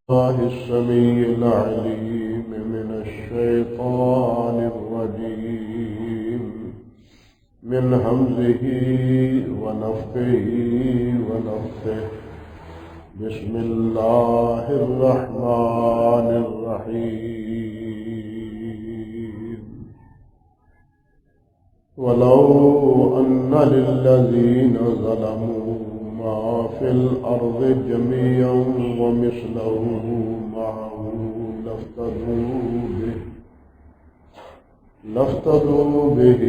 الله السميع العليم من الشيطان الرجيم من همزه ونفخه ونفثه. بسم الله الرحمن الرحيم. ولو أن للذين ظلموا ما في الأرض جميعا ومثله معه لافتدوا به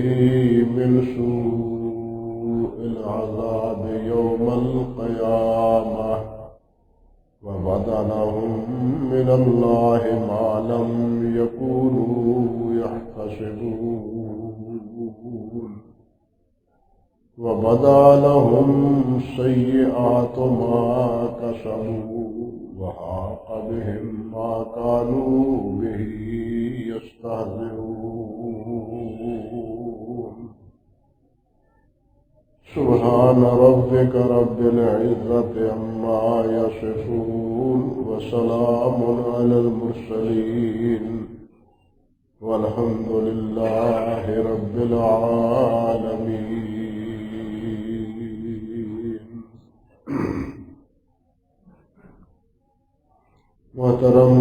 من سوء العذاب يوم القيامة وبدا لهم من الله ما لم يكونوا يحتسبون وبدا لهم سيئات ما كسبوا وحاق بهم ما كانوا به يستهزئون. سبحان ربك رب العزة عما يصفون وسلام على المرسلين والحمد لله رب العالمين. محترم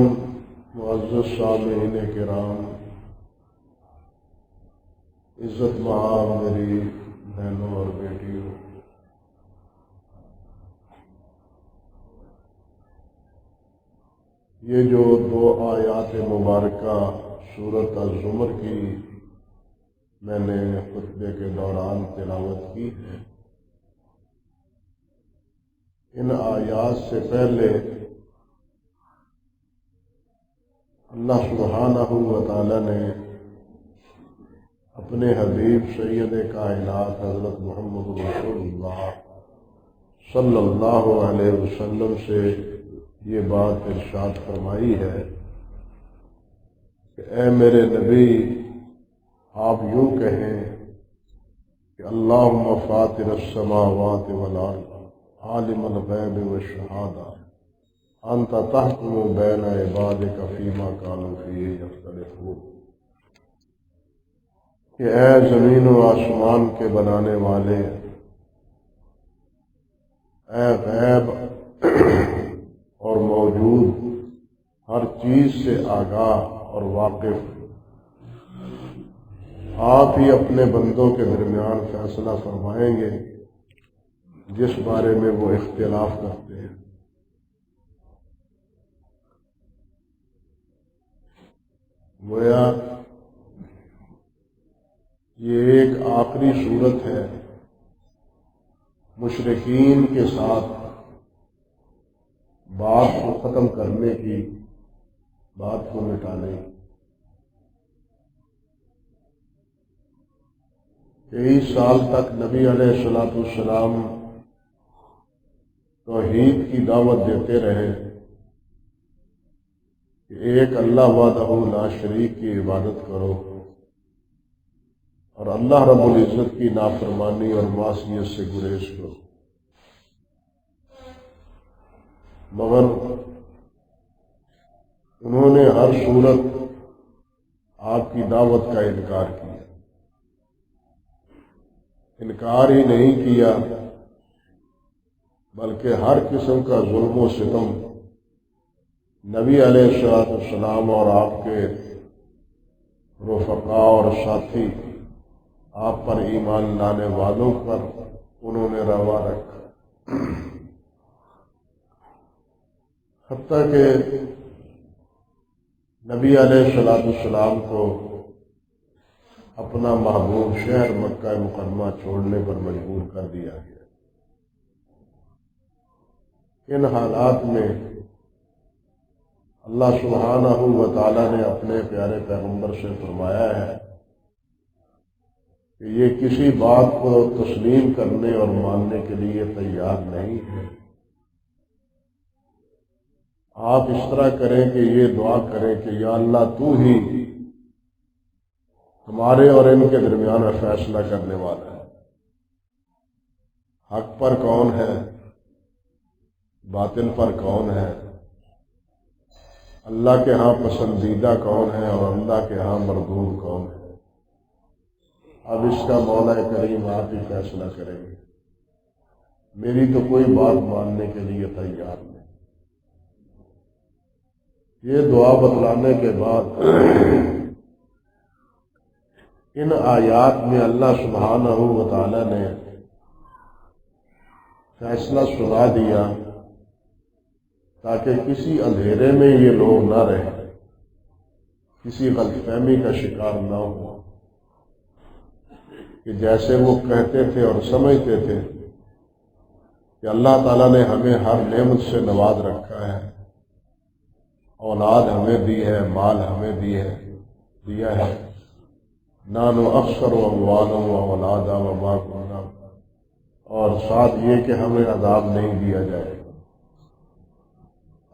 معزز سامعین کرام، عزت مآب میری بہنوں اور بیٹیوں، یہ جو دو آیات مبارکہ سورۃ الزمر کی میں نے خطبے کے دوران تلاوت کی ہے، ان آیات سے پہلے اللہ سبحانہ و تعالی نے اپنے حبیب سید کائنات حضرت محمد رسول اللہ صلی اللہ علیہ وسلم سے یہ بات ارشاد فرمائی ہے کہ اے میرے نبی، آپ یوں کہیں کہ اللہم فاطر السماوات والارض عالم الغیب والشہادہ انت تحکم بین عبادک فیما کانوا فیہ یختلفون، کہ اے زمین و آسمان کے بنانے والے، اے غیب اور موجود ہر چیز سے آگاہ اور واقف، آپ ہی اپنے بندوں کے درمیان فیصلہ فرمائیں گے جس بارے میں وہ اختلاف کرتے ہیں۔ گویا یہ ایک آخری صورت ہے مشرکین کے ساتھ بات کو ختم کرنے کی، بات کو مٹانے کی۔ 23 سال تک نبی علیہ السلام توحید کی دعوت دیتے رہے کہ ایک اللہ وحدہ لا شریک کی عبادت کرو اور اللہ رب العزت کی نافرمانی اور معصیت سے گریز کرو، مگر انہوں نے ہر صورت آپ کی دعوت کا انکار کیا۔ انکار ہی نہیں کیا بلکہ ہر قسم کا ظلم و ستم نبی علیہ السلام اور آپ کے رفقاء اور ساتھی آپ پر ایمان لانے والوں پر انہوں نے روا رکھا، حتیٰ کہ نبی علیہ السلام کو اپنا محبوب شہر مکہ مکرمہ چھوڑنے پر مجبور کر دیا گیا۔ ان حالات میں اللہ سبحانہ و تعالی نے اپنے پیارے پیغمبر سے فرمایا ہے کہ یہ کسی بات کو تسلیم کرنے اور ماننے کے لیے تیار نہیں ہے۔ آپ اس طرح کریں کہ یہ دعا کریں کہ یا اللہ تو ہی ہمارے اور ان کے درمیان فیصلہ کرنے والا ہے، حق پر کون ہے، باطل پر کون ہے، اللہ کے ہاں پسندیدہ کون ہے اور اللہ کے ہاں مردود کون ہے؟ اب اس کا مولا کریم آپ ہی فیصلہ کریں گے، میری تو کوئی بات ماننے کے لیے تیار نہیں۔ یہ دعا بتلانے کے بعد ان آیات میں اللہ سبحانہ و تعالی نے فیصلہ سنا دیا تاکہ کسی اندھیرے میں یہ لوگ نہ رہیں، کسی غلط فہمی کا شکار نہ ہو کہ جیسے وہ کہتے تھے اور سمجھتے تھے کہ اللہ تعالیٰ نے ہمیں ہر نعمت سے نواز رکھا ہے، اولاد ہمیں دی ہے، مال ہمیں دیا ہے، نانو اکثر و اموالوں و اولادا و ما کنا، اور ساتھ یہ کہ ہمیں عذاب نہیں دیا جائے گا۔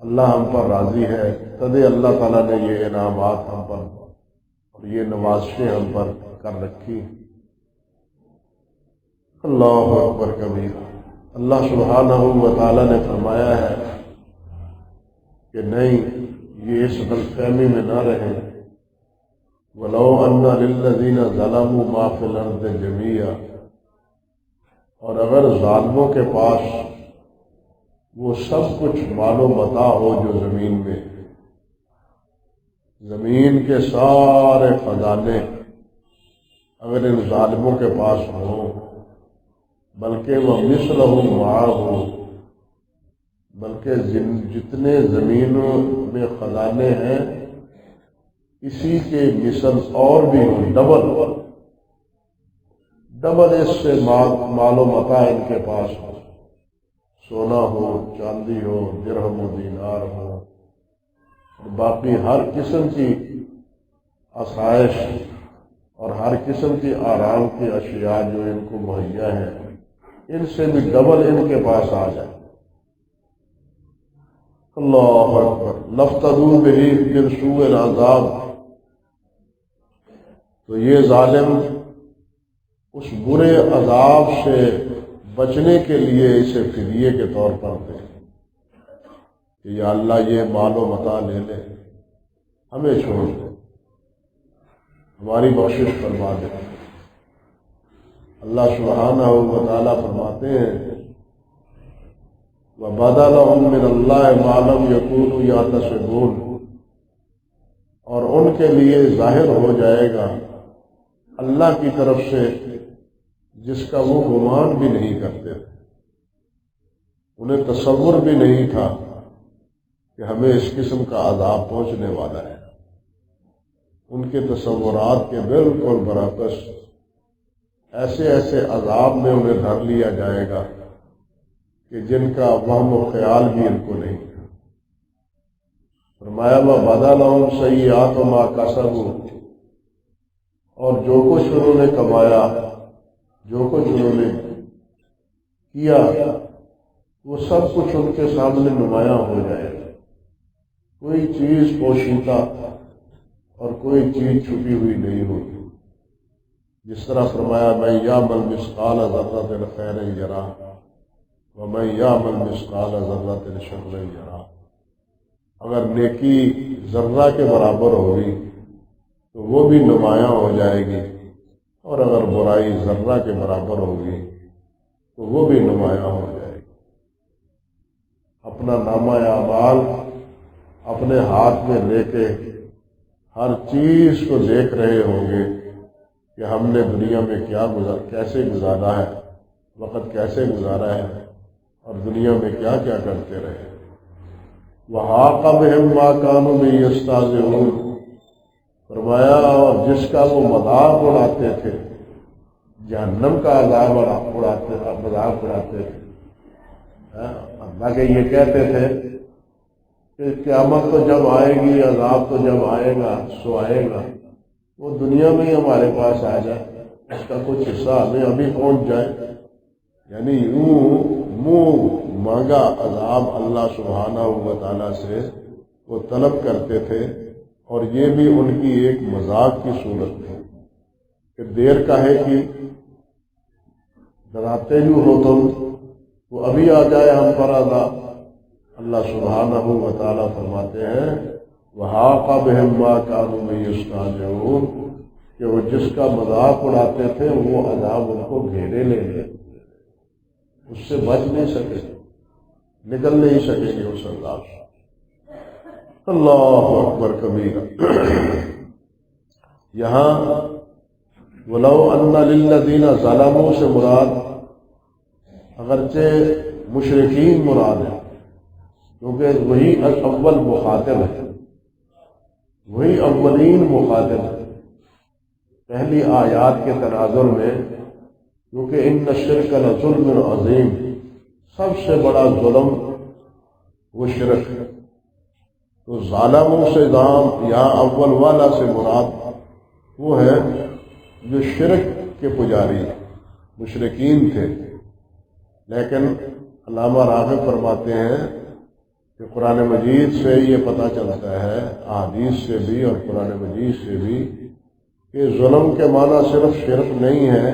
اللہ ہم پر راضی ہے، تدے اللہ تعالیٰ نے یہ انعامات ہم پر اور یہ نوازشیں ہم پر کر رکھی۔ اللہ اکبر کبیر۔ اللہ سبحانہ و تعالیٰ نے فرمایا ہے کہ نہیں، یہ اس غلط فہمی میں نہ رہیں۔ وَلَوْ أَنَّ لِلَّذِينَ ظَلَمُوا مَا فِي الْأَرْضِ جَمِيعًا، اور اگر ظالموں کے پاس وہ سب کچھ مال و متاع ہو جو زمین میں، زمین کے سارے خزانے اگر ان ظالموں کے پاس ہوں، بلکہ وہ مثلہ معاہ، بلکہ جتنے زمینوں میں خزانے ہیں اسی کے مثل اور بھی ہوں، ڈبل اس سے مال و متاع ان کے پاس ہو، سونا ہو، چاندی ہو، درہم و دینار ہو، اور باقی ہر قسم کی آسائش اور ہر قسم کی آرام کی اشیاء جو ان کو مہیا ہیں، ان سے بھی ڈبل ان کے پاس آ جائے۔ اللہ اکبر۔ لفتدوا بہ من سوء العذاب، تو یہ ظالم اس برے عذاب سے بچنے کے لیے اسے فدیے کے طور پر دے کہ یا اللہ یہ مال و متاع لے لے، ہمیں چھوڑ دے، ہماری بخشش فرما دے۔ اللہ سبحانہ و تعالیٰ فرماتے ہیں وَبَدَلَهُم مِّنَ اللَّهِ مَا لَمْ يَكُونُوا يَحْتَسِبُونَ، اور ان کے لیے ظاہر ہو جائے گا اللہ کی طرف سے جس کا وہ گمان بھی نہیں کرتے تھے، انہیں تصور بھی نہیں تھا کہ ہمیں اس قسم کا عذاب پہنچنے والا ہے۔ ان کے تصورات کے بالکل برعکس ایسے ایسے عذاب میں انہیں دھر لیا جائے گا کہ جن کا وہم و خیال بھی ان کو نہیں تھا۔ فرمایا وَبَدَا لَهُمْ سَيِّئَاتُ مَا كَسَبُوا، اور جو کچھ انہوں نے کمایا، جو کچھ انہوں نے کیا، وہ سب کچھ ان کے سامنے نمایاں ہو جائے گا، کوئی چیز پوشیدہ اور کوئی چیز چھپی ہوئی نہیں ہوگی۔ جس طرح فرمایا مَن يَعْمَلْ مِثْقَالَ ذَرَّةٍ خَيْرًا يَرَهُ وَمَن يَعْمَلْ مِثْقَالَ ذَرَّةٍ شَرًّا يَرَهُ، اگر نیکی ذرہ کے برابر ہوگی تو وہ بھی نمایاں ہو جائے گی، اور اگر برائی ذرہ کے برابر ہوگی تو وہ بھی نمایاں ہو جائے گی۔ اپنا نامہ اعمال اپنے ہاتھ میں لے کے ہر چیز کو دیکھ رہے ہوں گے کہ ہم نے دنیا میں کیسے گزارا ہے، وقت کیسے گزارا ہے، اور دنیا میں کیا کیا کرتے رہے۔ وَحَاقَ بِهِم مَّا كَانُوا بِهِ يَسْتَهْزِئُونَ، فرمایا اور جس کا وہ مذاق اڑاتے تھے، جہنم کا مذاق اڑاتے تھے۔ اللہ کے یہ کہتے تھے کہ قیامت تو جب آئے گی، عذاب تو جب آئے گا سو آئے گا، وہ دنیا میں ہی ہمارے پاس آ جائے، اس کا کچھ حصہ ہمیں ابھی پہنچ جائے۔ یعنی یوں منہ مانگا عذاب اللہ سبحانہ و تعالیٰ سے وہ طلب کرتے تھے، اور یہ بھی ان کی ایک مذاق کی صورت تھی کہ دیر کاہے کی، ڈراتے جو ہو تم، وہ ابھی آ جائے ہم پر عذاب۔ اللہ سبحانہ و تعالیٰ فرماتے ہیں وحاق بهم ما كانوا به يستهزئون کہ وہ جس کا مذاق اڑاتے تھے وہ عذاب ان کو گھیرے لے لے، اس سے بچ نہیں سکے، نکل نہیں سکیں گے اس عذاب سے۔ اللہ اکبر کبیرہ۔ یہاں وَلَوْ أَنَّ لِلَّذِينَ ظَلَمُوا سے مراد اگرچہ مشرکین مراد ہے، کیونکہ وہی اول مخاطب ہے، وہی اولین مخاطب ہے پہلی آیات کے تناظر میں، کیونکہ ان الشرک لظلم عظیم، سب سے بڑا ظلم وہ شرک ہے۔ تو ظالموں سے دام یہاں اول والا سے مراد وہ ہے جو شرک کے پجاری مشرکین تھے، لیکن علامہ راغب فرماتے ہیں کہ قرآن مجید سے یہ پتہ چلتا ہے، احادیث سے بھی اور قرآن مجید سے بھی، کہ ظلم کے معنی صرف شرک نہیں ہے،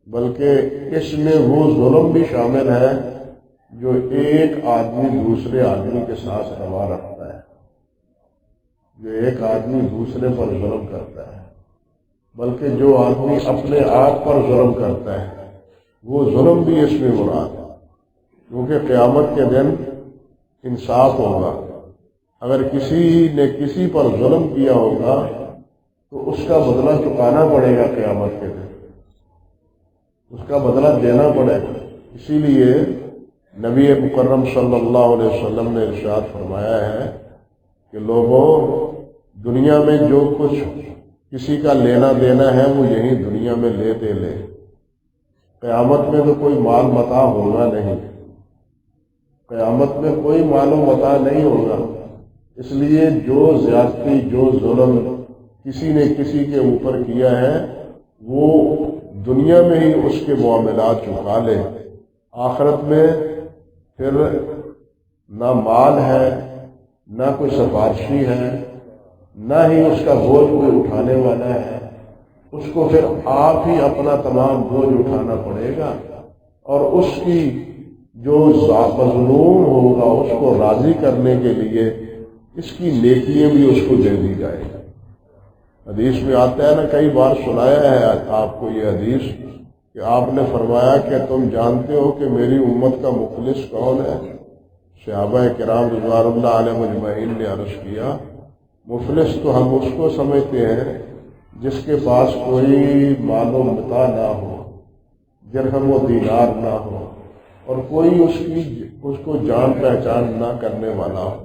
بلکہ اس میں وہ ظلم بھی شامل ہے جو ایک آدمی دوسرے آدمی کے ساتھ روا رکھتا ہے، جو ایک آدمی دوسرے پر ظلم کرتا ہے، بلکہ جو آدمی اپنے آپ پر ظلم کرتا ہے وہ ظلم بھی اس میں مراد ہے، کیونکہ قیامت کے دن انصاف ہوگا۔ اگر کسی نے کسی پر ظلم کیا ہوگا تو اس کا بدلہ چکانا پڑے گا، قیامت کے دن اس کا بدلہ دینا پڑے گا۔ اسی لیے نبی مکرم صلی اللہ علیہ وسلم نے ارشاد فرمایا ہے کہ لوگوں، دنیا میں جو کچھ کسی کا لینا دینا ہے وہ یہیں دنیا میں لے دے لے، قیامت میں تو کوئی مال متاع ہوگا نہیں، قیامت میں کوئی مال و متاع نہیں ہوگا۔ اس لیے جو زیادتی، جو ظلم کسی نے کسی کے اوپر کیا ہے وہ دنیا میں ہی اس کے معاملات چکا لے، آخرت میں پھر نہ مال ہے، نہ کوئی سفارشی ہے، نہ ہی اس کا بوجھ کوئی اٹھانے والا ہے، اس کو پھر آپ ہی اپنا تمام بوجھ اٹھانا پڑے گا، اور اس کی جو مظلوم ہوگا اس کو راضی کرنے کے لیے اس کی نیکیاں بھی اس کو دے دی جائے گی۔ حدیث میں آتا ہے نا، کئی بار سنایا ہے آپ کو یہ حدیث، کہ آپ نے فرمایا کہ تم جانتے ہو کہ میری امت کا مخلص کون ہے؟ صحابہ کرام رضوان اللہ علیہ مجمعین نے عرض کیا، مفلس تو ہم اس کو سمجھتے ہیں جس کے پاس کوئی مال و متاع نہ ہو، درہم و دینار نہ ہو، اور کوئی اس کو جان پہچان نہ کرنے والا ہو،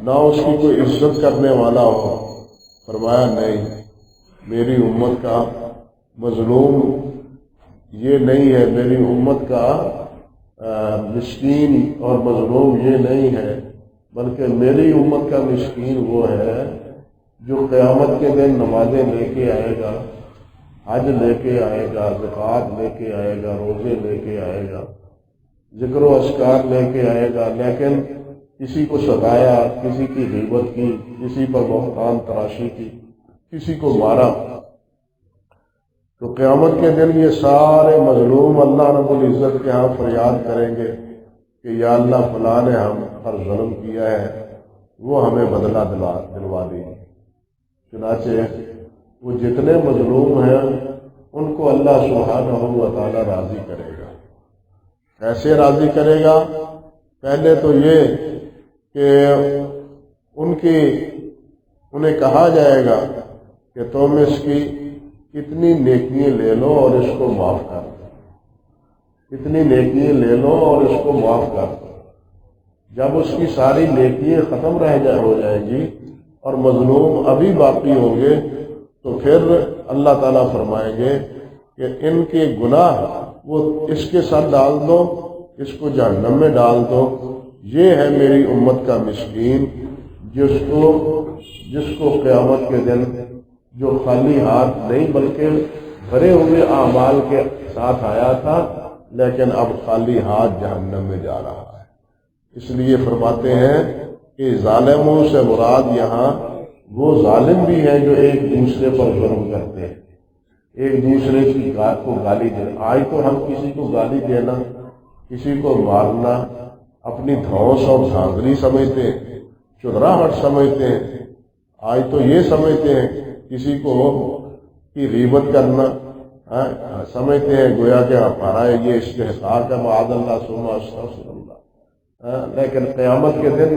نہ اس کی کوئی عزت کرنے والا ہو۔ فرمایا نہیں، میری امت کا مظلوم یہ نہیں ہے، میری امت کا مسکین اور مظلوم یہ نہیں ہے، بلکہ میری امت کا مسکین وہ ہے جو قیامت کے دن نمازیں لے کے آئے گا، حج لے کے آئے گا، زکوٰۃ لے کے آئے گا، روزے لے کے آئے گا، ذکر و اذکار لے کے آئے گا، لیکن کسی کو ستایا، کسی کی غیبت کی، کسی پر بہتان تراشی کی، کسی کو مارا، تو قیامت کے دن یہ سارے مظلوم اللہ رب العزت کے ہاں فریاد کریں گے کہ یا اللہ فلاں نے ہم پر ظلم کیا ہے، وہ ہمیں بدلہ دلوا دیجیے۔ چنانچہ وہ جتنے مظلوم ہیں ان کو اللہ سبحانہ و تعالی راضی کرے گا۔ کیسے راضی کرے گا؟ پہلے تو یہ کہ انہیں کہا جائے گا کہ تم اس کی اتنی نیکیاں لے لو اور اس کو معاف کر دو، اتنی نیکیاں لے لو اور اس کو معاف کر دو۔ جب اس کی ساری نیکیاں ختم ہو جائیں گی اور مظلوم ابھی باقی ہوں گے تو پھر اللہ تعالیٰ فرمائیں گے کہ ان کے گناہ وہ اس کے ساتھ ڈال دو، اس کو جہنم میں ڈال دو۔ یہ ہے میری امت کا مسکین جس کو قیامت کے دن جو خالی ہاتھ نہیں بلکہ بھرے ہوئے اعمال کے ساتھ آیا تھا، لیکن اب خالی ہاتھ جہنم میں جا رہا ہے۔ اس لیے فرماتے ہیں کہ ظالموں سے مراد یہاں وہ ظالم بھی ہیں جو ایک دوسرے پر ظلم کرتے ہیں، ایک دوسرے کی کو گالی دینا۔ آج تو ہم کسی کو گالی دینا، کسی کو مارنا اپنی دھوس اور دھاندلی سمجھتے ہیں، چدراہٹ سمجھتے ہیں، آج تو یہ سمجھتے ہیں کسی کو کی غیبت کرنا، سمجھتے ہیں گویا کہ ہمارا یہ استحقاق ہے، معاذ اللہ ثم استغفر اللہ، لیکن قیامت کے دن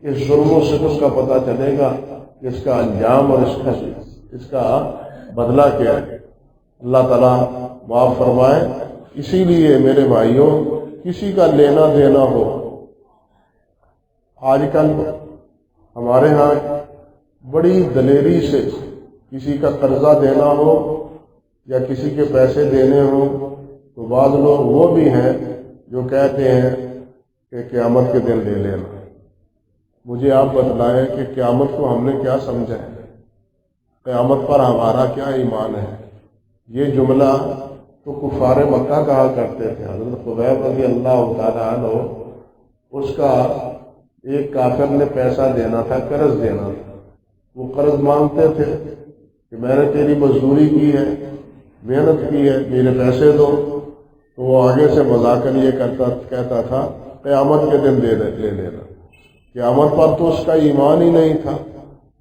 اس ظلم و ستم کا پتہ چلے گا کہ اس کا انجام اور اس کا بدلہ کیا ہے۔ اللہ تعالیٰ معاف فرمائے۔ اسی لیے میرے بھائیوں، کسی کا لینا دینا ہو، آج کل ہمارے ہاں بڑی دلیری سے کسی کا قرضہ دینا ہو یا کسی کے پیسے دینے ہوں تو بعض لوگ وہ بھی ہیں جو کہتے ہیں کہ قیامت کے دن لے لینا۔ مجھے آپ بتلائیں کہ قیامت کو ہم نے کیا سمجھا ہے، قیامت پر ہمارا کیا ایمان ہے؟ یہ جملہ تو کفار مکہ کہا کرتے تھے۔ حضرت خبیب رضی اللہ تعالیٰ عنہ، اس کا ایک کافر نے پیسہ دینا تھا، قرض دینا تھا، وہ قرض مانگتے تھے کہ میں نے تیری مزدوری کی ہے، محنت کی ہے، میرے پیسے دو، تو وہ آگے سے مذاکر یہ کہتا تھا قیامت کے دن لے لینا۔ قیامت پر تو اس کا ایمان ہی نہیں تھا،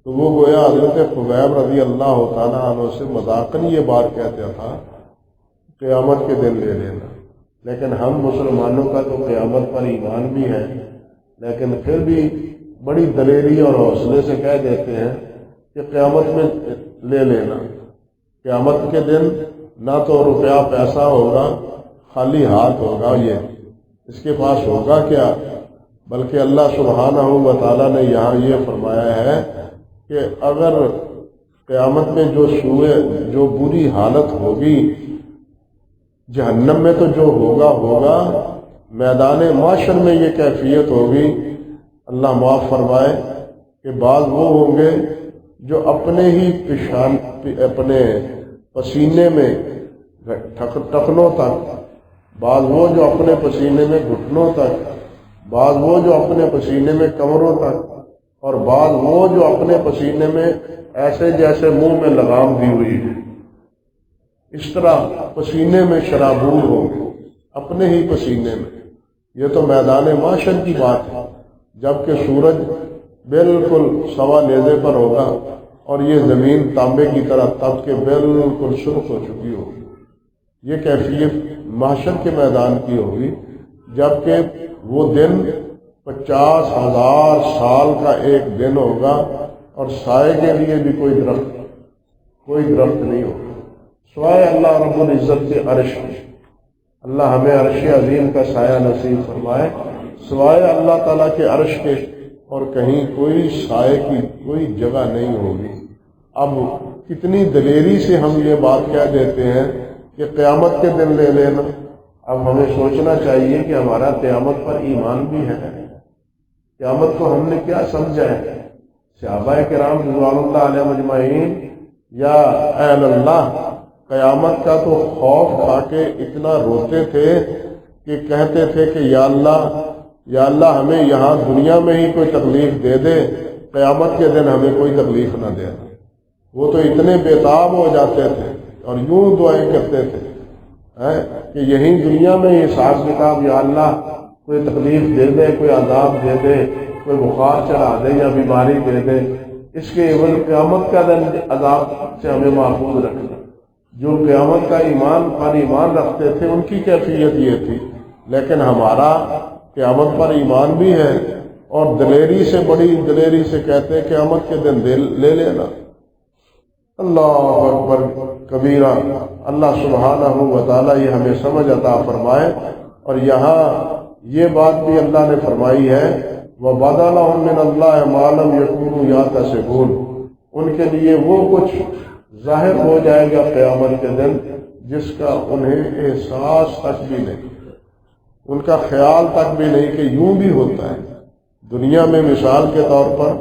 تو وہ گویا حضرت خبیب رضی اللہ تعالیٰ عنہ سے مذاکر یہ بات کہتا تھا قیامت کے دن لے لینا۔ لیکن ہم مسلمانوں کا تو قیامت پر ایمان بھی ہے، لیکن پھر بھی بڑی دلیری اور حوصلے سے کہہ دیتے ہیں کہ قیامت میں لے لینا۔ قیامت کے دن نہ تو روپیہ پیسہ ہوگا، خالی ہاتھ ہوگا، یہ اس کے پاس ہوگا کیا؟ بلکہ اللہ سبحانہ و تعالیٰ نے یہاں یہ فرمایا ہے کہ اگر قیامت میں جو بری حالت ہوگی، جہنم میں تو جو ہوگا، میدان معاشر میں یہ کیفیت ہوگی، اللہ معاف فرمائے کہ بعض وہ ہوں گے جو اپنے پسینے میں ٹخنوں تک، بعض وہ جو اپنے پسینے میں گھٹنوں تک، بعض وہ جو اپنے پسینے میں کمروں تک، اور بعض وہ جو اپنے پسینے میں ایسے جیسے منہ میں لگام دی ہوئی ہے، اس طرح پسینے میں شرابور ہوں گے اپنے ہی پسینے میں۔ یہ تو میدان معاشر کی بات ہے، جبکہ سورج بالکل سوا نیزے پر ہوگا اور یہ زمین تانبے کی طرح تپ کے بالکل سرخ ہو چکی ہوگی۔ یہ کیفیت محشر کے میدان کی ہوگی، جبکہ وہ دن 50,000 سال کا ایک دن ہوگا اور سائے کے لیے بھی کوئی درخت نہیں ہوگا سوائے اللہ رب العزت کے عرش کے۔ اللہ ہمیں عرش عظیم کا سایہ نصیب فرمائے۔ سوائے اللہ تعالیٰ کے عرش کے اور کہیں کوئی سائے کی کوئی جگہ نہیں ہوگی۔ اب کتنی دلیری سے ہم یہ بات کہہ دیتے ہیں کہ قیامت کے دن لے لینا۔ اب ہمیں سوچنا چاہیے کہ ہمارا قیامت پر ایمان بھی ہے، قیامت کو ہم نے کیا سمجھا ہے؟ صحابہ کرام رضوان اللہ علیہ مجمعین یا اہل اللہ قیامت کا تو خوف کھا کے اتنا روتے تھے کہ کہتے تھے کہ یا اللہ ہمیں یہاں دنیا میں ہی کوئی تکلیف دے دے، قیامت کے دن ہمیں کوئی تکلیف نہ دینا۔ وہ تو اتنے بےتاب ہو جاتے تھے اور یوں دعائیں کرتے تھے کہ یہی دنیا میں یہ حساب کتاب، یا اللہ کوئی تکلیف دے دے، کوئی عذاب دے دے، کوئی بخار چڑھا دے یا بیماری دے دے، اس کے عوض قیامت کا دن عذاب سے ہمیں محفوظ رکھنا۔ جو قیامت کا ایمان رکھتے تھے ان کی کیفیت یہ تھی، لیکن ہمارا قیامت پر ایمان بھی ہے اور دلیری سے، بڑی دلیری سے کہتے ہیں قیامت کے دن لے لینا۔ اللہ اکبر کبیرہ۔ اللہ سبحانہ و تعالیٰ یہ ہمیں سمجھ عطا فرمائے۔ اور یہاں یہ بات بھی اللہ نے فرمائی ہے وَبَدَا لَهُم مِّنَ اللَّهِ مَا لَمْ يَكُونُوا يَحْتَسِبُونَ، ان کے لیے وہ کچھ ظاہر ہو جائے گا قیامت کے دن جس کا انہیں احساس تک بھی نہیں، ان کا خیال تک بھی نہیں کہ یوں بھی ہوتا ہے۔ دنیا میں مثال کے طور پر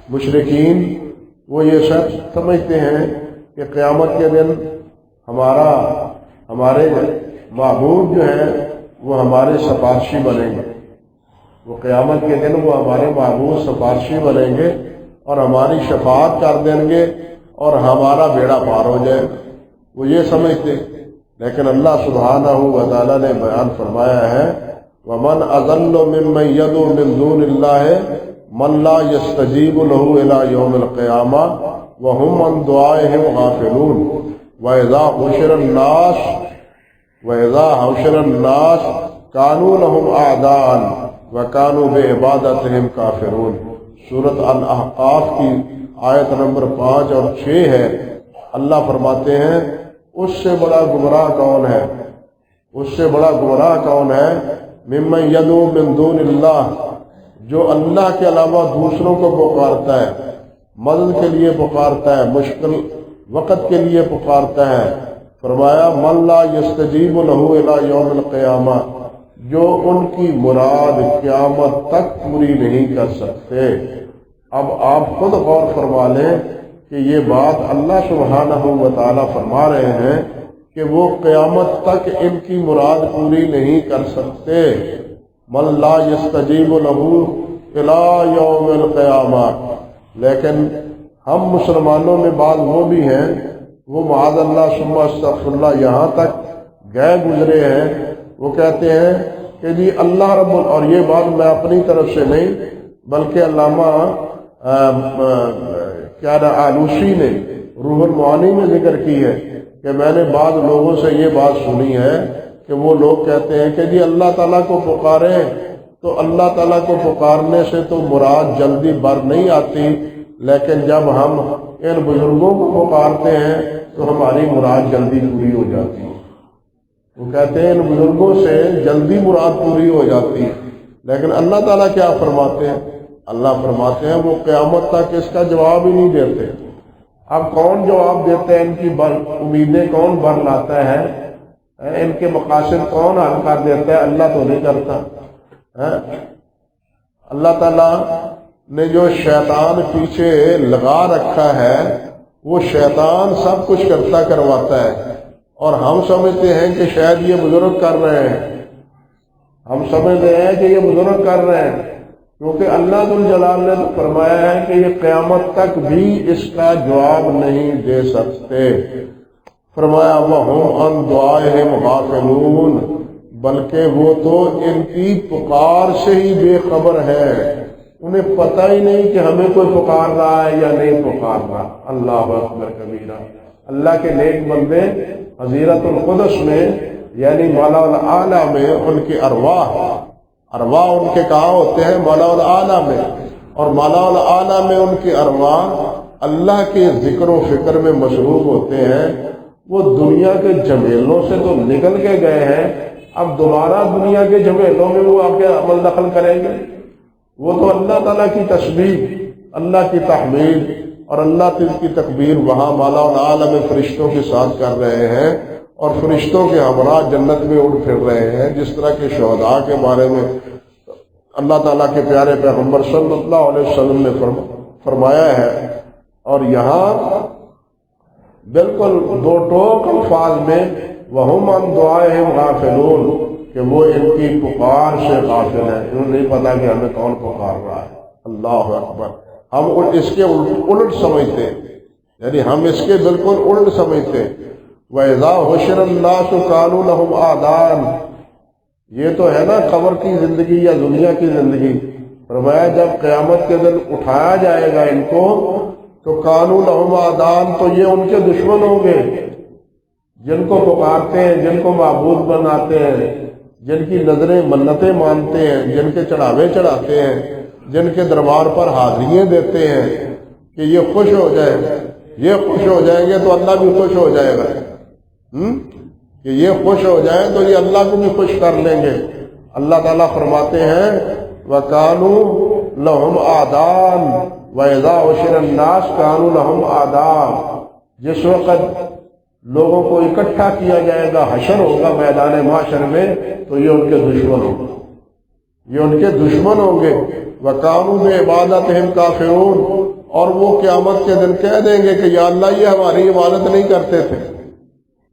مشرکین وہ یہ سب سمجھتے ہیں کہ قیامت کے دن ہمارے معبود جو ہیں وہ ہمارے سفارشی بنیں گے، وہ قیامت کے دن وہ ہمارے معبود سفارشی بنیں گے اور ہماری شفاعت کر دیں گے اور ہمارا بیڑا پار ہو جائے گا، وہ یہ سمجھتے۔ لیکن اللہ سبحانہ و تعالیٰ نے بیان فرمایا ہے وَمَنْ أَضَلُّ مِمَّنْ يَدْعُو مِن دُونِ اللَّهِ من لا یستجیب لہ الی یوم القیامہ وہم عن دعائہم غافلون وَإِذَا حُشِرَ النَّاسُ كَانُوا لَهُمْ أَعْدَاءً وَكَانُوا بِعِبَادَتِهِمْ كَافِرُونَ سورۃ الاحقاف کی آیت نمبر 5 اور 6 ہے۔ اللہ فرماتے ہیں اس سے بڑا گمراہ کون ہے، اس سے بڑا گمراہ کون ہے، ممن یدعو من دون اللہ، جو اللہ کے علاوہ دوسروں کو پکارتا ہے، مدد کے لیے پکارتا ہے، مشکل وقت کے لیے پکارتا ہے۔ فرمایا من لا یستجیب لہ الی یوم القیامہ، جو ان کی مراد قیامت تک پوری نہیں کر سکتے۔ اب آپ خود غور فرما لیں کہ یہ بات اللہ سبحانہ و تعالیٰ فرما رہے ہیں کہ وہ قیامت تک ان کی مراد پوری نہیں کر سکتے۔ من لا یستجیب لہ الی یوم القیامہ، لیکن ہم مسلمانوں میں بعض وہ بھی ہیں، وہ معاذ اللہ ثم استغفر اللہ یہاں تک گئے گزرے ہیں، وہ کہتے ہیں کہ جی اللہ رب اور یہ بات میں اپنی طرف سے نہیں بلکہ علامہ آلوسی نے روح المعانی میں ذکر کی ہے کہ میں نے بعض لوگوں سے یہ بات سنی ہے کہ وہ لوگ کہتے ہیں کہ جی اللہ تعالیٰ کو پکاریں تو اللہ تعالیٰ کو پکارنے سے تو مراد جلدی بر نہیں آتی، لیکن جب ہم ان بزرگوں کو پکارتے ہیں تو ہماری مراد جلدی پوری ہو جاتی ہے۔ وہ کہتے ہیں ان بزرگوں سے جلدی مراد پوری ہو جاتی ہے، لیکن اللہ تعالیٰ کیا فرماتے ہیں؟ اللہ فرماتے ہیں وہ قیامت تک اس کا جواب ہی نہیں دیتے۔ اب کون جواب دیتے ہیں؟ ان کی امیدیں کون بر لاتا ہے؟ ان کے مقاصد کون حل کر دیتا ہے؟ اللہ تو نہیں کرتا۔ اللہ تعالیٰ نے جو شیطان پیچھے لگا رکھا ہے وہ شیطان سب کچھ کرتا کرواتا ہے، اور ہم سمجھتے ہیں کہ شاید یہ بزرگ کر رہے ہیں، ہم سمجھتے ہیں کہ یہ بزرگ کر رہے ہیں، کیونکہ اللہ ذوالجلال نے تو فرمایا ہے کہ یہ قیامت تک بھی اس کا جواب نہیں دے سکتے۔ فرمایا وَهُمْ عَنْ دُعَائِهِمْ غَافِلُونَ، بلکہ وہ تو ان کی پکار سے ہی بے خبر ہے، انہیں پتہ ہی نہیں کہ ہمیں کوئی پکار رہا ہے یا نہیں پکار رہا۔ اللہ اکبر کبیرہ۔ اللہ کے نیک بندے حضیرت القدس میں یعنی مولا الاعلیٰ میں ان کی ارواح ان کے کہاں ہوتے ہیں؟ مولا الاعلیٰ میں، اور مولا الاعلیٰ میں ان کی ارواح اللہ کے ذکر و فکر میں مشغول ہوتے ہیں۔ وہ دنیا کے جھمیلوں سے تو نکل کے گئے ہیں، اب دوبارہ دنیا کے جھمیلوں میں وہ آ کے عمل دخل کریں گے؟ وہ تو اللہ تعالیٰ کی تسبیح، اللہ کی تحمید اور اللہ کی تکبیر وہاں مولا الاعلیٰ میں فرشتوں کے ساتھ کر رہے ہیں، اور فرشتوں کے ہمراہ جنت میں اڑ پھر رہے ہیں، جس طرح کے شہداء کے بارے میں اللہ تعالیٰ کے پیارے پیغمبر صلی اللہ علیہ وسلم نے فرمایا ہے۔ اور یہاں بالکل دو ٹوک الفاظ میں وَهُمْ عَنْ دُعَائِهِمْ غَافِلُونَ، کہ وہ ان کی پکار سے غافل ہیں، انہیں نہیں پتا کہ ہمیں کون پکار رہا ہے۔ اللہ اکبر۔ ہم اس کے الٹ سمجھتے ہیں، یعنی ہم اس کے بالکل الٹ سمجھتے ہیں۔ وَإِذَا حُشِرَ النَّاسُ كَانُوا لَهُمْ أَعْدَاءً، یہ تو ہے نا قبر کی زندگی یا دنیا کی زندگی۔ فرمایا جب قیامت کے دن اٹھایا جائے گا ان کو تو كَانُوا لَهُمْ أَعْدَاءً، تو یہ ان کے دشمن ہوں گے، جن کو پکارتے ہیں، جن کو معبود بناتے ہیں، جن کی نظریں منتیں مانتے ہیں، جن کے چڑھاوے چڑھاتے ہیں، جن کے دربار پر حاضریاں دیتے ہیں کہ یہ خوش ہو جائے، یہ خوش ہو جائیں گے تو اللہ بھی خوش ہو جائے گا، کہ یہ خوش ہو جائیں تو یہ اللہ کو بھی خوش کر لیں گے۔ اللہ تعالیٰ فرماتے ہیں وَكَانُوا لَهُمْ أَعْدَاءً وَإِذَا حُشِرَ النَّاسُ كَانُوا لَهُمْ أَعْدَاءً، جس وقت لوگوں کو اکٹھا کیا جائے گا، حشر ہوگا میدان محشر میں، تو یہ ان کے دشمن ہوں گے، یہ ان کے دشمن ہوں گے۔ وَكَانُوا بِعِبَادَتِهِمْ كَافِرُونَ، اور وہ قیامت کے دن کہہ دیں گے کہ یا اللہ یہ ہماری عبادت نہیں کرتے تھے،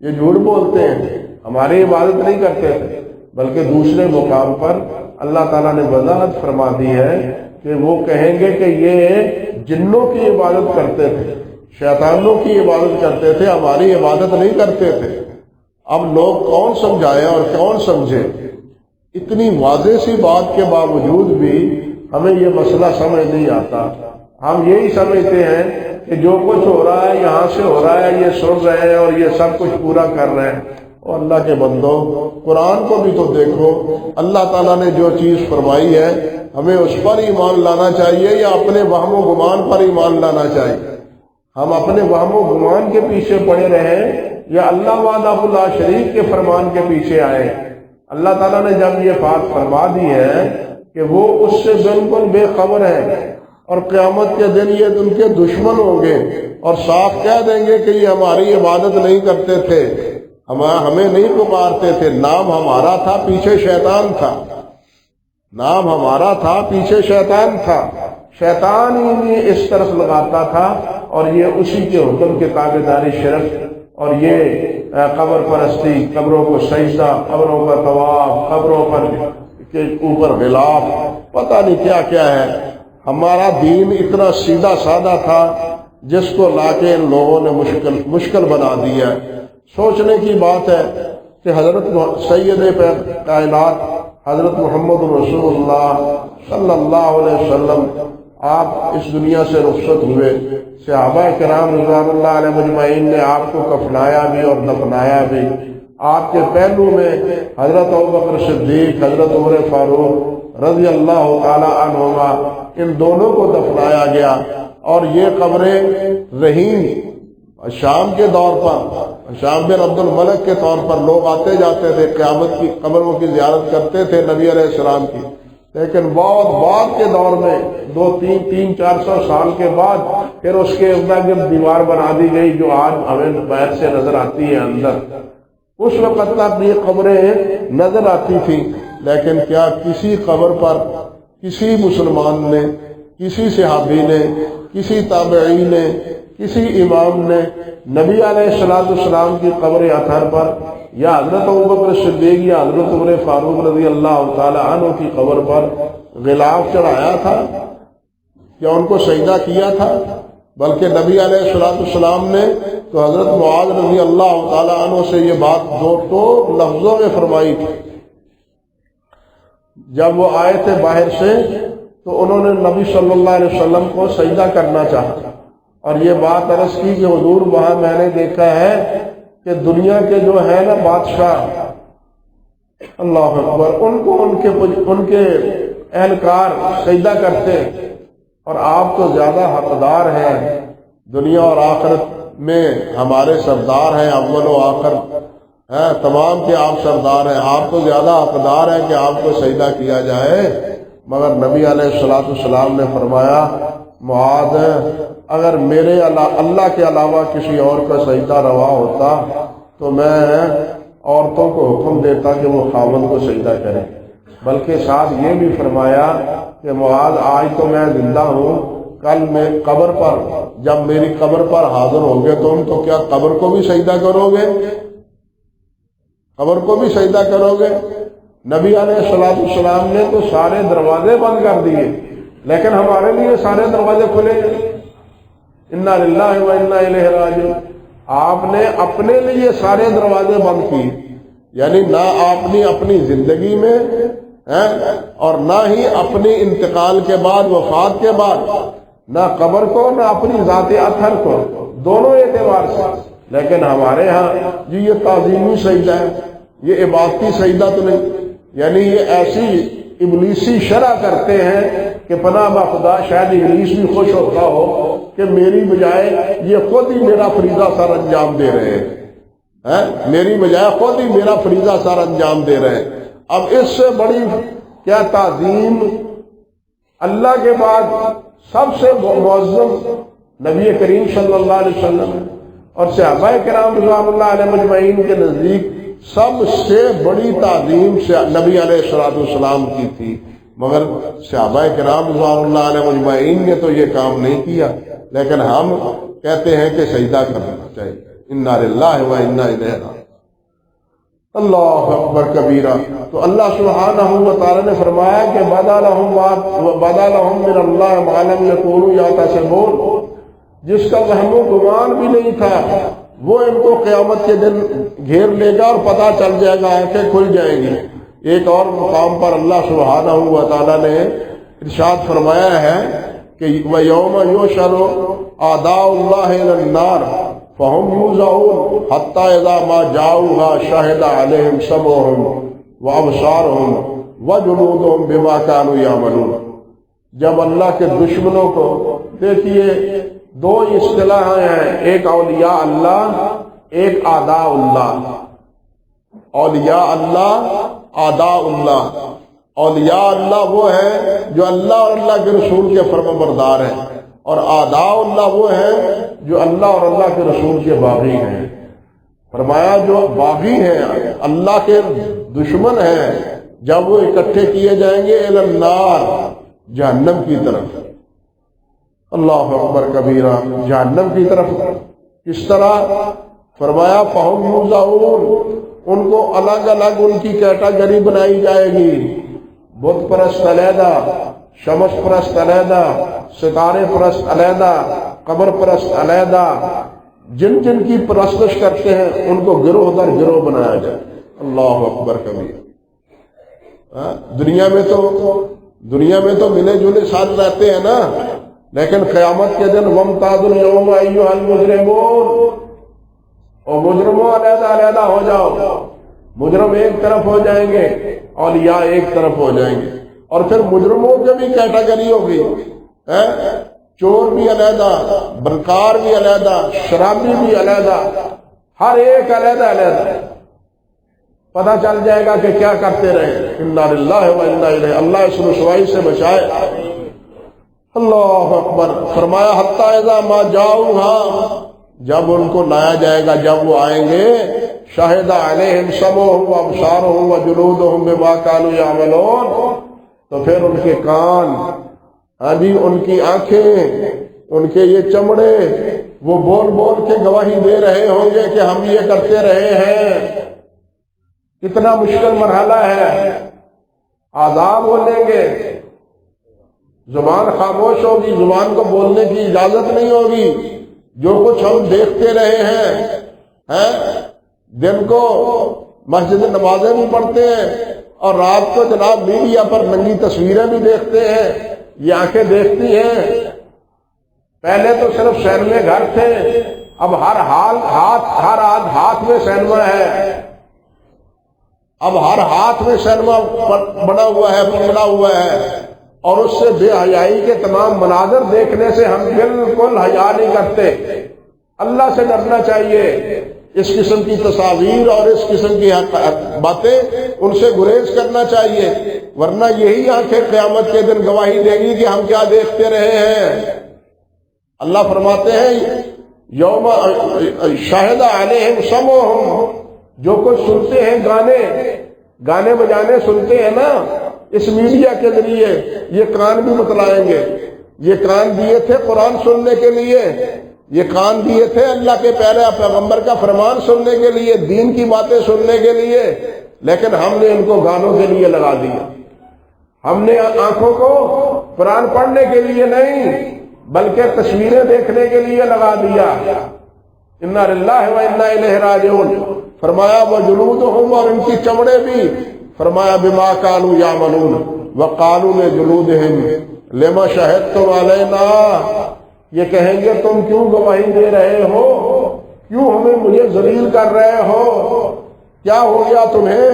یہ جھوٹ بولتے ہیں، ہماری عبادت نہیں کرتے تھے۔ بلکہ دوسرے مقام پر اللہ تعالیٰ نے وضاحت فرما دی ہے کہ وہ کہیں گے کہ یہ جنوں کی عبادت کرتے تھے، شیطانوں کی عبادت کرتے تھے، ہماری عبادت نہیں کرتے تھے۔ اب لوگ کون سمجھائے اور کون سمجھے؟ اتنی واضح سی بات کے باوجود بھی ہمیں یہ مسئلہ سمجھ نہیں آتا. ہم یہی سمجھتے ہیں کہ جو کچھ ہو رہا ہے یہاں سے ہو رہا ہے، یہ سن رہے ہیں اور یہ سب کچھ پورا کر رہے ہیں. اور اللہ کے بندو، قرآن کو بھی تو دیکھو. اللہ تعالیٰ نے جو چیز فرمائی ہے ہمیں اس پر ایمان لانا چاہیے یا اپنے وہم و گمان پر ایمان لانا چاہیے؟ ہم اپنے وہم و گمان کے پیچھے پڑے رہیں یا اللہ وحدہ لا شریک کے فرمان کے پیچھے آئے؟ اللہ تعالیٰ نے جب یہ بات فرما دی ہے کہ وہ اس سے بالکل بے خبر ہے اور قیامت کے دن یہ ان کے دشمن ہوں گے اور صاف کہہ دیں گے کہ یہ ہماری عبادت نہیں کرتے تھے، ہمیں نہیں پکارتے تھے، نام ہمارا تھا پیچھے شیطان تھا، نام ہمارا تھا پیچھے شیطان تھا، شیطان ہی اس طرف لگاتا تھا اور یہ اسی کے حکم کے تابع داری شرک اور یہ قبر پرستی، قبروں کو سجدہ، قبروں کا طواف، قبروں پر کے اوپر غلاف، پتہ نہیں کیا کیا ہے. ہمارا دین اتنا سیدھا سادہ تھا جس کو لا کے ان لوگوں نے مشکل بنا دیا. سوچنے کی بات ہے کہ حضرت سید کائنات حضرت محمد رسول اللہ صلی اللہ علیہ وسلم آپ اس دنیا سے رخصت ہوئے. صحابہ کرام رضوان اللہ علیہ مجمعین نے آپ کو کفنایا بھی اور دفنایا بھی. آپ کے پہلو میں حضرت ابوبکر صدیق، حضرت عمر فاروق رضی اللہ تعالی عنہما، ان دونوں کو دفنایا گیا. اور یہ قبریں رہیں شام کے دور پر، شام بن عبد الملک کے طور پر لوگ آتے جاتے تھے، قیامت کی قبروں کی زیارت کرتے تھے نبی علیہ السلام کی. لیکن بہت بعد کے دور میں 200-300-400 سال کے بعد پھر اس کے ارد دیوار بنا دی گئی جو آج ہمیں باہر سے نظر آتی ہے اندر. اس وقت تک یہ قبریں نظر آتی تھیں، لیکن کیا کسی قبر پر کسی مسلمان نے، کسی صحابی نے، کسی تابعی نے، کسی امام نے نبی علیہ السلام کی قبر اطہر پر یا حضرت ابوبکر صدیق یا حضرت عمر فاروق رضی اللہ تعالی عنہ کی قبر پر غلاف چڑھایا تھا؟ کیا ان کو سجدہ کیا تھا؟ بلکہ نبی علیہ السلام نے تو حضرت معاذ رضی اللہ تعالی عنہ سے یہ بات دو لفظوں میں فرمائی تھی. جب وہ آئے تھے باہر سے تو انہوں نے نبی صلی اللہ علیہ وسلم کو سجدہ کرنا چاہا اور یہ بات عرض کی کہ حضور وہاں میں نے دیکھا ہے کہ دنیا کے جو ہے نا بادشاہ، اللہ اکبر، ان کے اہلکار سجدہ کرتے اور آپ تو زیادہ حقدار ہیں دنیا اور آخرت میں، ہمارے سردار ہیں اول و آخر ہیں، تمام کے آپ سردار ہیں، آپ تو زیادہ حقدار ہیں کہ آپ کو سجدہ کیا جائے. مگر نبی علیہ السلام نے فرمایا، معاذ، اگر میرے اللہ کے علاوہ کسی اور کا سجدہ روا ہوتا تو میں عورتوں کو حکم دیتا کہ وہ خاوند کو سجدہ کریں. بلکہ ساتھ یہ بھی فرمایا کہ معاذ، آج تو میں زندہ ہوں، کل میں قبر پر جب میری قبر پر حاضر ہوں گے تم تو کیا قبر کو بھی سجدہ کرو گے؟ قبر کو بھی سجدہ کرو گے؟ نبی علیہ السلام نے تو سارے دروازے بند کر دیے، لیکن ہمارے لیے سارے دروازے کھلے ہیں. انا للہ و انا الیہ راجعون. آپ نے اپنے لیے سارے دروازے بند کیے، یعنی نہ آپ نے اپنی زندگی میں اور نہ ہی اپنے انتقال کے بعد، وفات کے بعد، نہ قبر کو نہ اپنی ذات اطہر کو، دونوں اعتبار سے. لیکن ہمارے ہاں جی یہ تعظیمی سجدہ ہے، یہ عبادتی سجدہ تو نہیں. یعنی یہ ایسی ابلیسی شرع کرتے ہیں کہ پناہ بخدا شاید ابلیس بھی خوش ہوتا ہو کہ میری بجائے یہ خود ہی میرا فریضہ سر انجام دے رہے ہیں، میری بجائے خود ہی میرا فریضہ سر انجام دے رہے ہیں. اب اس سے بڑی کیا تعظیم؟ اللہ کے بعد سب سے معظم نبی کریم صلی اللہ علیہ وسلم اور صحابہ کرام رضوان اللہ علیہ مجمعین کے نزدیک سب سے بڑی تعظیم سے نبی علیہ السلام کی تھی. مگر صحابہ کرام رضوان اللہ علیہ مجمعین نے تو یہ کام نہیں کیا، لیکن ہم کہتے ہیں کہ سجدہ کرنا چاہیے. انا للہ و انا الیہ راجعون. اللہ اکبر کبیرہ. تو اللہ سبحانہ و تعالی نے فرمایا کہ بدا لہم من اللہ ما لم یکونوا یحتسبون. جس کا وہم و گمان بھی نہیں تھا وہ ان کو قیامت کے دن گھیر لے گا اور پتہ چل جائے گا، آنکھیں کھل جائیں گی. ایک اور مقام پر اللہ سبحانہ و تعالی نے ارشاد فرمایا ہے کہ وَيَوْمَ يُحْشَرُ أَعْدَاءُ اللَّهِ إِلَى النَّارِ فَهُمْ يُوزَعُونَ حَتَّى إِذَا مَا جَاءُوهَا شَهِدَ عَلَيْهِمْ سَمْعُهُمْ وَأَبْصَارُهُمْ وَجُلُودُهُمْ بِمَا كَانُوا يَعْمَلُونَ۔ جب اللہ کے دشمنوں کو دیکھیے، دو اصطلاح ہیں، ایک اولیاء اللہ، ایک اعداء اللہ۔ اولیاء اللہ، اعداء اللہ۔ اولیاء اللہ وہ ہیں جو اللہ اور اللہ کے رسول کے فرمانبردار ہیں، اور اعداء اللہ وہ ہیں جو اللہ اور اللہ کے رسول کے باغی ہیں۔ فرمایا جو باغی ہیں، اللہ کے دشمن ہیں، جب وہ اکٹھے کیے جائیں گے الی النار، جہنم کی طرف۔ اللہ اکبر کبیرہ، جہنم کی طرف۔ کس طرح؟ فرمایا فہم یوزعون، ان کو الگ الگ ان کی کیٹاگری بنائی جائے گی۔ بت پرست علیحدہ، شمس پرست علیحدہ، ستارے پرست علیحدہ، قبر پرست علیحدہ۔ جن جن کی پرستش کرتے ہیں ان کو گروہ در گروہ بنایا جائے۔ اللہ اکبر کبیر۔ دنیا میں تو ملے جلے ساتھ رہتے ہیں نا، لیکن قیامت کے دن وَامْتَازُوا الْيَوْمَ أَيُّهَا الْمُجْرِمُونَ، اور مجرموں علیحدہ علیحدہ ہو جاؤ۔ مجرم ایک طرف ہو جائیں گے، اولیاء ایک طرف ہو جائیں گے، اور پھر مجرموں کی بھی کیٹیگری ہوگی، چور بھی علیحدہ، بنکار بھی علیحدہ، شرابی بھی علیحدہ، ہر ایک علیحدہ علیحدہ۔ پتہ چل جائے گا کہ کیا کرتے رہے۔ انا للہ و انا الیہ، اللہ اس رسوائی سے بچائے۔ اللہ اکبر۔ فرمایا حتی اذا ما جاؤہا، جب ان کو لایا جائے گا، جب وہ آئیں گے، شہد علیہم سمعہم وابصارہم وجلودہم بما کانوا یعملون، تو پھر ان کے کان، ان کی آنکھیں، ان کے یہ چمڑے، وہ بول بول کے گواہی دے رہے ہوں گے کہ ہم یہ کرتے رہے ہیں۔ کتنا مشکل مرحلہ ہے۔ آزاد بولیں گے، زبان خاموش ہوگی، زبان کو بولنے کی اجازت نہیں ہوگی۔ جو کچھ ہم دیکھتے رہے ہیں، دن کو مسجد نمازیں بھی پڑھتے ہیں، اور رات کو جناب میڈیا پر ننگی تصویریں بھی دیکھتے ہیں، یہ آنکھیں دیکھتی ہیں۔ پہلے تو صرف سینمے گھر تھے، اب ہر ہاتھ میں سینما ہے۔ اب ہر ہاتھ میں سینما بنا ہوا ہے، پکڑا ہوا ہے، اور اس سے بے حیائی کے تمام مناظر دیکھنے سے ہم بالکل حیا نہیں کرتے۔ اللہ سے ڈرنا چاہیے۔ اس قسم کی تصاویر اور اس قسم کی باتیں، ان سے گریز کرنا چاہیے، ورنہ یہی آنکھیں قیامت کے دن گواہی دے گی کہ ہم کیا دیکھتے رہے ہیں۔ اللہ فرماتے ہیں یوم شاہد علیہم سمعہم، جو کچھ سنتے ہیں، گانے بجانے سنتے ہیں نا اس میڈیا کے ذریعے، یہ کان بھی بتلائیں گے۔ یہ کان دیے تھے قرآن سننے کے لیے، یہ کان دیے تھے اللہ کے پیارے پیغمبر کا فرمان سننے کے لیے، دین کی باتیں سننے کے لیے، لیکن ہم نے ان کو گانوں کے لیے لگا دیا۔ ہم نے آنکھوں کو قرآن پڑھنے کے لیے نہیں بلکہ تصویریں دیکھنے کے لیے لگا دیا۔ انا للہ و انا الیہ راجعون۔ فرمایا وجلودہم، اور ان کی چمڑے بھی، فرمایا بما کانوا یعملون، وقالوا لجلودہم لما شہدتم علینا، یہ کہیں گے تم کیوں گواہی دے رہے ہو، کیوں مجھے ذلیل کر رہے ہو، کیا ہو گیا تمہیں؟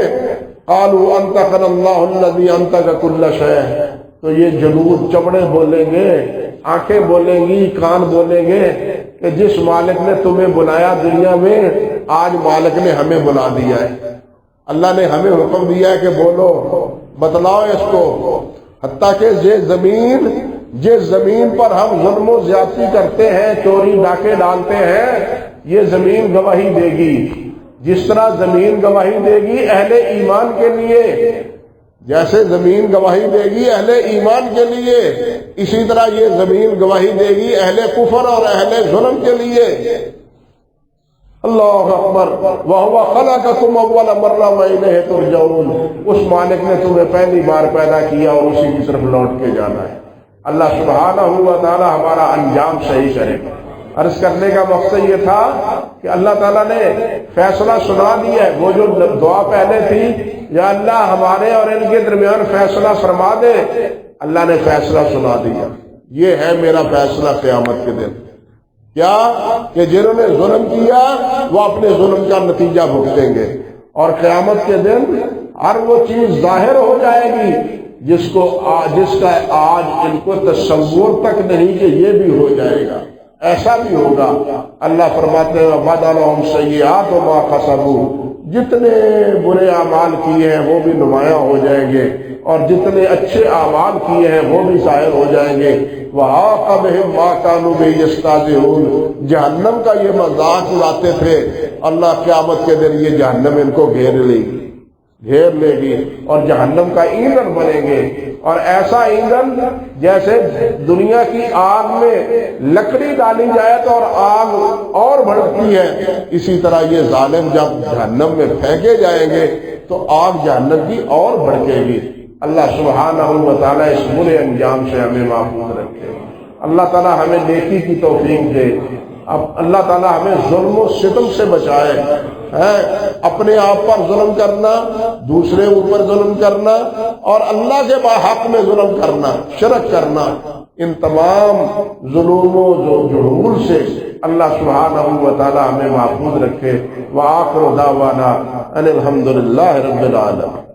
قالوا انطقنا اللہ الذی انطق کل شیء، تو یہ جلود، چمڑے بولیں گے، آنکھیں بولیں گی، کان بولیں گے کہ جس مالک نے تمہیں بلایا دنیا میں، آج مالک نے ہمیں بلا دیا ہے۔ اللہ نے ہمیں حکم دیا ہے کہ بولو، بتلاؤ اس کو۔ حتیٰ کہ جس زمین پر ہم ظلم و زیادتی کرتے ہیں، چوری ڈاکے ڈالتے ہیں، یہ زمین گواہی دے گی۔ جس طرح زمین گواہی دے گی اہل ایمان کے لیے، جیسے زمین گواہی دے گی اہل ایمان کے لیے، اسی طرح یہ زمین گواہی دے گی اہل کفر اور اہل ظلم کے لیے۔ اللہ اکبر۔ وَهُوَ خَلَقَكُمْ أَوَّلَ مَرَّةٍ وَإِلَيْهِ تُرْجَعُونَ، اس مالک نے تمہیں پہلی بار پیدا کیا اور اسی کی طرف لوٹ کے جانا ہے۔ اللہ سبحانہ و تعالی ہمارا انجام صحیح کرے۔ عرض کرنے کا مقصد یہ تھا کہ اللہ تعالیٰ نے فیصلہ سنا دیا ہے۔ وہ جو دعا پہلے تھی، یا اللہ ہمارے اور ان کے درمیان فیصلہ فرما دے، اللہ نے فیصلہ سنا دیا، یہ ہے میرا فیصلہ قیامت کے دن، کیا کہ جنہوں نے ظلم کیا وہ اپنے ظلم کا نتیجہ بھگتیں گے، اور قیامت کے دن ہر وہ چیز ظاہر ہو جائے گی جس کا آج ان کو تصور تک نہیں کہ یہ بھی ہو جائے گا، ایسا بھی ہوگا۔ اللہ فرماتے ہیں وَبَدَا لَهُمْ سَيِّئَاتُ مَا كَسَبُوا، جتنے برے اعمال کیے ہیں وہ بھی نمایاں ہو جائیں گے، اور جتنے اچھے اعمال کیے ہیں وہ بھی ظاہر ہو جائیں گے۔ وَحَاقَ بِهِم مَّا كَانُوا بِهِ يَسْتَهْزِئُونَ، جہنم کا یہ مذاق اڑاتے تھے، اللہ قیامت کے دن یہ جہنم ان کو گھیر لے گی اور جہنم کا ایندھن بنیں گے، اور ایسا ایندھن جیسے دنیا کی آگ میں لکڑی ڈالی جائے تو اور آگ اور بھڑکتی ہے، اسی طرح یہ ظالم جب جہنم میں پھینکے جائیں گے تو آگ جہنم کی اور بھڑکے گی۔ اللہ سبحانہ و تعالیٰ اس برے انجام سے ہمیں محفوظ رکھے، اللہ تعالیٰ ہمیں نیکی کی توفیق دے، اب اللہ تعالیٰ ہمیں ظلم و ستم سے بچائے، اپنے آپ پر ظلم کرنا، دوسرے اوپر ظلم کرنا، اور اللہ کے حق میں ظلم کرنا، شرک کرنا، ان تمام ظلم و جہول سے اللہ سبحانہ و تعالیٰ ہمیں محفوظ رکھے۔ وآخر دعوانا ان الحمد للہ رب العالمین۔